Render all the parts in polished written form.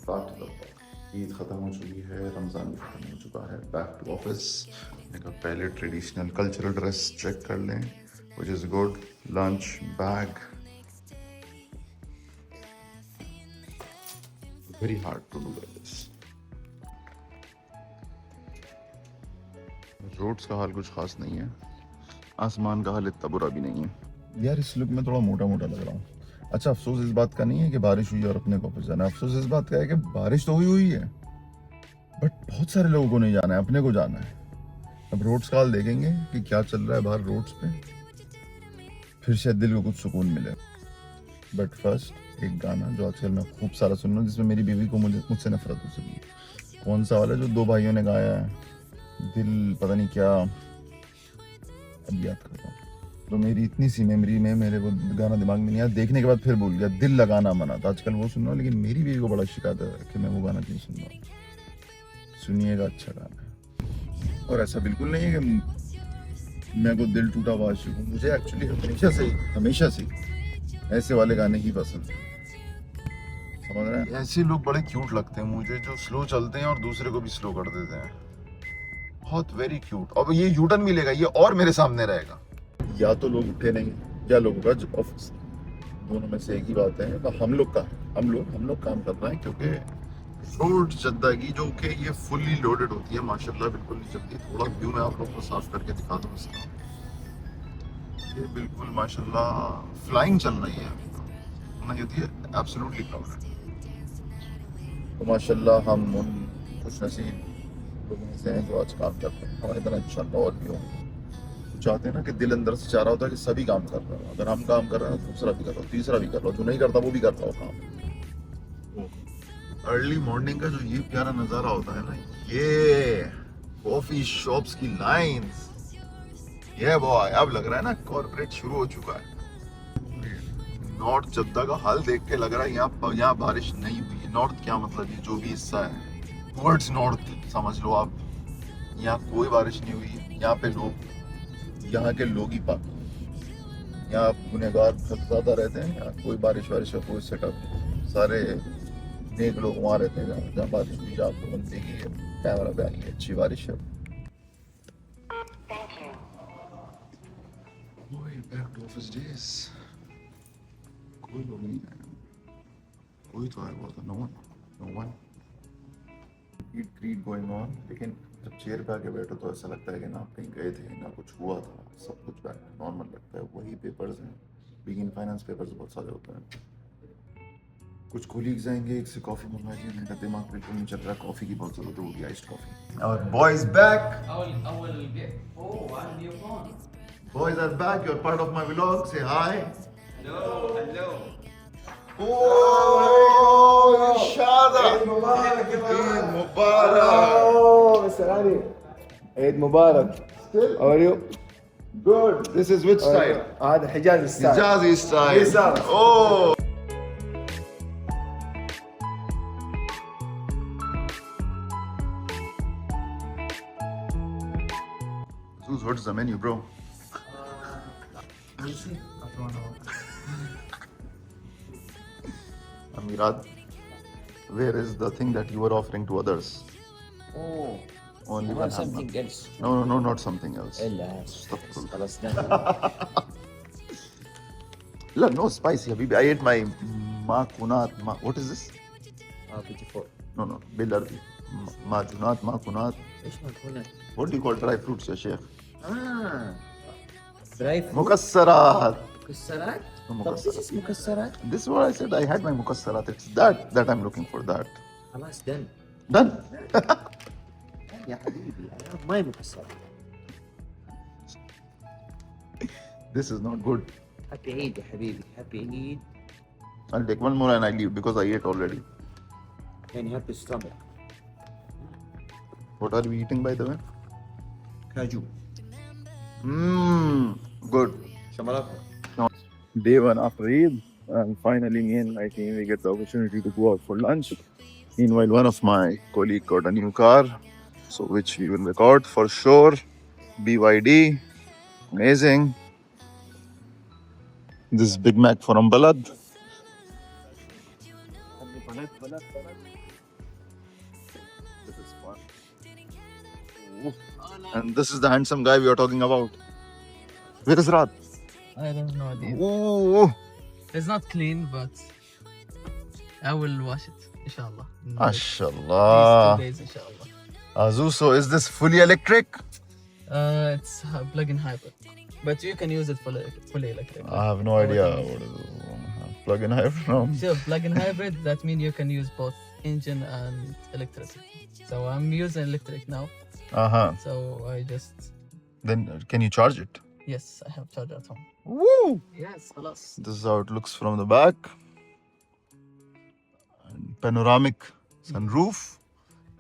back to the vlog. Eid ख़त्म हो चुकी है, रमज़ान भी ख़त्म हो चुका है, बैक टू ऑफिस। मैंने कहा पहले ट्रेडिशनल कल्चरल ड्रेस चेक कर लें, which is good. Lunch bag, very hard to do this. Roads का हाल कुछ खास नहीं है, आसमान का हाल इतना बुरा भी नहीं है। यार इस लुक में थोड़ा मोटा मोटा लग रहा हूँ। अच्छा, अफसोस इस बात का नहीं है कि बारिश हुई और अपने को ऑफिस जाना है, अफसोस इस बात का है कि बारिश तो हुई है बट बहुत सारे लोगों को नहीं जाना है, अपने को जाना है। अब रोड्स का हाल देखेंगे कि क्या चल रहा है बाहर रोड्स पे, फिर शायद दिल को कुछ सुकून मिले। बट फर्स्ट एक गाना जो आजकल मैं खूब सारा सुन रहा हूँ, जिसमें मेरी बीवी को मुझसे नफरत हो चुकी है। कौन सा वाला जो दो भाइयों ने गाया है, दिल पता नहीं क्या, अब याद कर रहा हूँ। तो मेरी इतनी सी मेमोरी में मेरे को गाना दिमाग में नहीं आया, देखने के बाद फिर भूल गया। दिल लगाना मना था, आजकल वो सुन रहा हूँ, लेकिन मेरी बीवी को बड़ा शिकायत है कि मैं वो गाना क्यों सुन रहा हूँ। सुनिएगा, अच्छा गाना है। और ऐसा बिल्कुल नहीं है कि मैं को दिल टूटा हुआ आशिक हूँ, मुझे एक्चुअली हमेशा से ऐसे वाले गाने ही पसंद है। समझ रहे हैं? ऐसे लोग बड़े क्यूट लगते हैं मुझे, जो स्लो चलते हैं और दूसरे को भी स्लो कर देते हैं। बहुत वेरी क्यूट। अब ये यूटर्न मिलेगा, ये और मेरे सामने रहेगा। या तो लोग उठे नहीं, या लोगों का जो ऑफिस, दोनों में से एक ही बात है। तो हम लोग काम कर रहे हैं, क्योंकि रोड जद्दा की जो कि ये फुल्ली लोडेड होती है माशाल्लाह, बिल्कुल नहीं चलती। थोड़ा व्यू मैं आप लोग को साफ करके दिखा दूँ इसका। ये बिल्कुल माशाल्लाह फ्लाइंग चल रही है, नहीं होती है एब्सोल्युटली क्राउडेड। तो माशाल्लाह हम उन खुश नसीब लोगों में से हैं जो आज काम करते हैं। हमारे तरह इंशाल्लाह और भी होंगे। चाहते हैं ना कि दिल अंदर से चाह रहा होता है कि सभी काम कर रहे हो। अगर हम काम कर रहे हैं तो दूसरा भी कर रहा हो, तीसरा भी कर रहा हो, जो नहीं करता वो भी कर रहा हो काम। अर्ली मॉर्निंग का जो ये प्यारा नज़ारा होता है ना, ये कॉफी शॉप्स की लाइंस, ये बॉय अब लग रहा है ना कॉर्पोरेट शुरू हो चुका है। नॉर्थ जद्दा का हाल देख के लग रहा है यहाँ बारिश नहीं हुई है। नॉर्थ क्या मतलब, ये जो भी हिस्सा है टुवर्ड्स नॉर्थ समझ लो आप, यहाँ कोई बारिश नहीं हुई है। यहाँ पे लोग, यहाँ के लोग ही पाक, यहाँ गुनहगार बहुत ज़्यादा रहते हैं। यहाँ कोई बारिश वारिश का कोई सेटअप नहीं, सारे नेक लोग वहाँ रहते हैं। जहाँ जहाँ बारिश हुई, जहाँ आपको बनती है कैमरा पे आई है अच्छी बारिश है। Back to office days. कोई लोग नहीं आए, कोई तो आया हुआ था, no one greet going on. लेकिन जब चेयर पे आके बैठो तो ऐसा लगता है कि ना आप कहीं गए थे, ना कुछ हुआ था, सब कुछ बैठ नॉर्मल लगता है। वही पेपर्स हैं, बिगिन फाइनेंस पेपर्स बहुत सारे होते हैं। कुछ कोलीग्स आएंगे, एक से कॉफ़ी मंगवाइए। मेरा दिमाग बिल्कुल नहीं चल रहा, कॉफ़ी की बहुत ज़रूरत होगी, आइस्ड कॉफ़ी। और boys back, boys are back, you're part of my vlog, say hi. Hello. Oh, Shada. Eid Mubarak. Eid Mubarak. Oh, Mr. Ali. Eid Mubarak. Still How are you? good. This is which style? هذا حجازي ستايل. Hijazi style. Hijazi. Oh. Zeus, what is the menu, bro? Amirat, where is the thing that you were offering to others? Oh. Only I one want something else. No, not something else. إلا Astaghfirullah. خلاص ده. La, no spicy, Habibi. I ate my makunat. What is this? 54. No, Bilarbi. Majunat, makunat. ايش مكونات؟ What do you call dry fruits, ya Sheikh? دراي فروت. Mukassarat. مكسرات؟ No, طب this is مكسرات؟ This is what I said. I had my mukassarat. It's that I'm looking for. That. خلاص done. Done. يا حبيبي أنا ما هي مكسرات. This is not good. هابي عيد يا حبيبي، هابي عيد. I'll take one more and I leave because I ate already. يعني هابي ستومك. What are we eating, by the way? كاجو. Good. شمرات. Day one after Eid, and finally me and my team we get the opportunity to go out for lunch. Meanwhile, one of my colleague got a new car, so which we will record for sure. BYD, amazing. This is Big Mac from Balad. And this is the handsome guy we are talking about. Where is Raat? I don't know idea. Ooh, It's not clean, but I will wash it, inshallah. In these mashallah. 2 days, inshallah. Azu, so is this fully electric? It's a plug-in hybrid, but you can use it fully electric. I have no idea what is plug-in hybrid. No. So plug-in hybrid, that means you can use both engine and electricity. So I'm using electric now. So I just Then can you charge it? yes, I have charger at home. Woo! Yes, خلاص. This is how it looks from the back. And panoramic sunroof.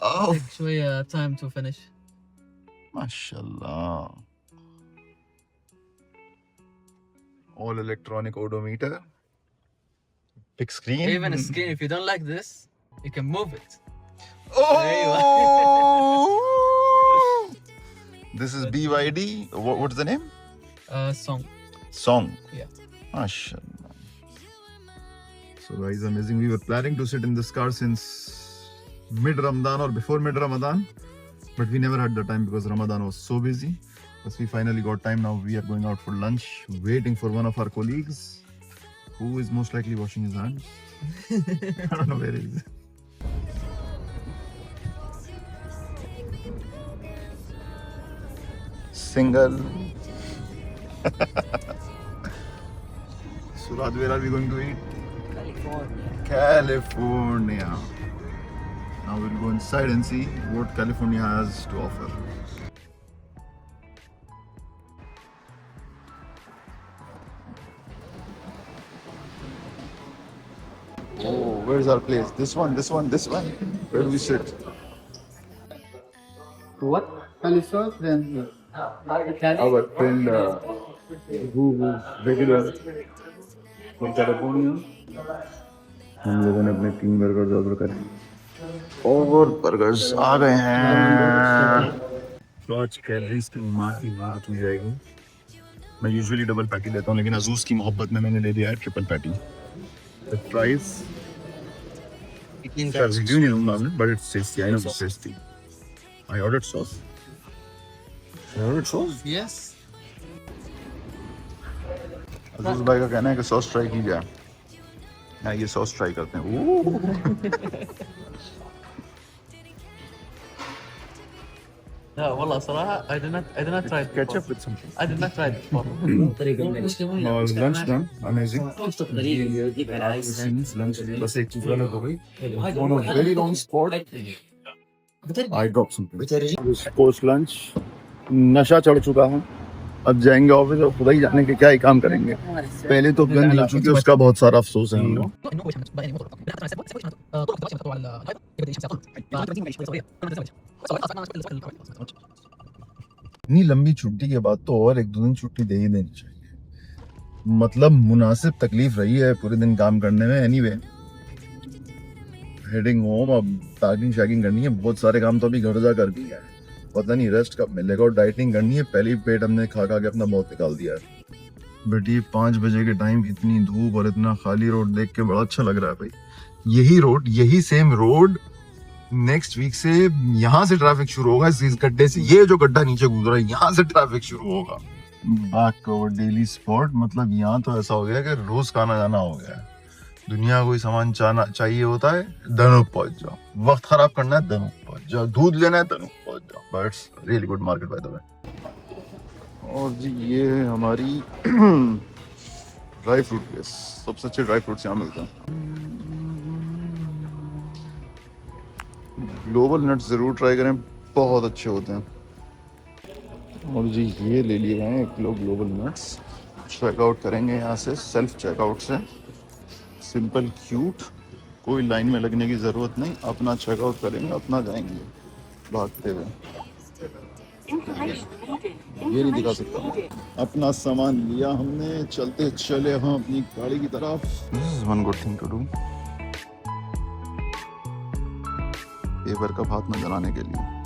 Oh, Take شوية time to finish. mashallah. All electronic odometer. Big screen. Even a screen, if you don't like this, you can move it. Oh! This is BYD. What's the name? Song. Song. Yeah. Mashallah. So guys, amazing. We were planning to sit in this car since mid-Ramadan or before mid-Ramadan, but we never had the time because Ramadan was so busy. But we finally got time now. We are going out for lunch, waiting for one of our colleagues, who is most likely washing his hands. I don't know where he is. Single. Surad, where are we going to eat? California. Now we'll go inside and see what California has to offer. Oh, where's our place? This one, this one, this one. Where do we sit? What? California, then Our friend who regular from California. हम लोगों ने अपने 3 burgers order करे और burgers आ गए हैं। तो आज कैलोरीज की मार की बात हो जाएगी। मैं यूजुअली डबल पैटी लेता हूँ, लेकिन अजूज की मोहब्बत में मैंने ले लिया है triple patty. The fries, review नहीं लूँगा मैं, but it's tasty. I know it's tasty. I ordered sauce. I ordered sauce. Yes. अजूज भाई का कहना है कि सॉस ट्राई की जाए। ना ये सॉस ट्राई करते हैं। لا والله صراحة I did not try it before. Ketchup with something. I did not try it before. Now lunch done. Amazing. Lunch बस एक चीज गलत हो गई। On a very long spot, I dropped something. Post lunch, नशा चढ़ चुका है। अब जाएंगे ऑफिस और खुदा ही जाने के क्या ही काम करेंगे। पहले तो गंद हो चुकी है, उसका बहुत सारा अफसोस है हम लोग। इतनी लंबी छुट्टी के बाद तो और 1-2 दिन छुट्टी दे ही देनी चाहिए। मतलब मुनासिब तकलीफ रही है पूरे दिन काम करने में। एनीवे, हेडिंग होम, अब पैकिंग शैकिंग करनी है। बहुत सारे काम तो अभी घर जा कर भी है, पता नहीं रेस्ट कब मिलेगा। और डाइटिंग करनी है। पहले ही पेट हमने खा खा के अपना बहुत निकाल दिया है। बट ये 5 बजे के टाइम इतनी धूप और इतना खाली रोड देख के बड़ा अच्छा लग रहा है भाई। यही सेम रोड नेक्स्ट वीक से यहाँ से ट्रैफिक शुरू होगा। इस गड्ढे से, ये जो गड्ढा नीचे गुजरा है, यहाँ से ट्रैफिक शुरू होगा। Back to our daily spot. मतलब यहाँ तो ऐसा हो गया कि रोज का आना जाना हो गया है। दुनिया कोई सामान चाहिए होता है, धनुक पहुंच जाओ। वक्त खराब करना है, धनुक पहुंच जाओ। दूध लेना है, धनुक पहुंच जाओ। But it's really good market by the way. और जी ये है हमारी ड्राई फ्रूट प्लेस। सबसे अच्छे ड्राई फ्रूट्स यहाँ मिलते हैं। ग्लोबल नट्स जरूर ट्राई करें, बहुत अच्छे होते हैं। और जी ये ले लिए हैं 1 किलो ग्लोबल नट्स। चेकआउट करेंगे यहाँ से, सेल्फ चेकआउट से। सिंपल क्यूट, कोई लाइन में लगने की ज़रूरत नहीं। अपना चेकआउट करेंगे, अपना जाएंगे भागते हुए। ये नहीं दिखा सकता। अपना सामान लिया हमने, चलते चले हम अपनी गाड़ी की तरफ। This is one good thing to do, paper cup हाथ में जलाने के लिए।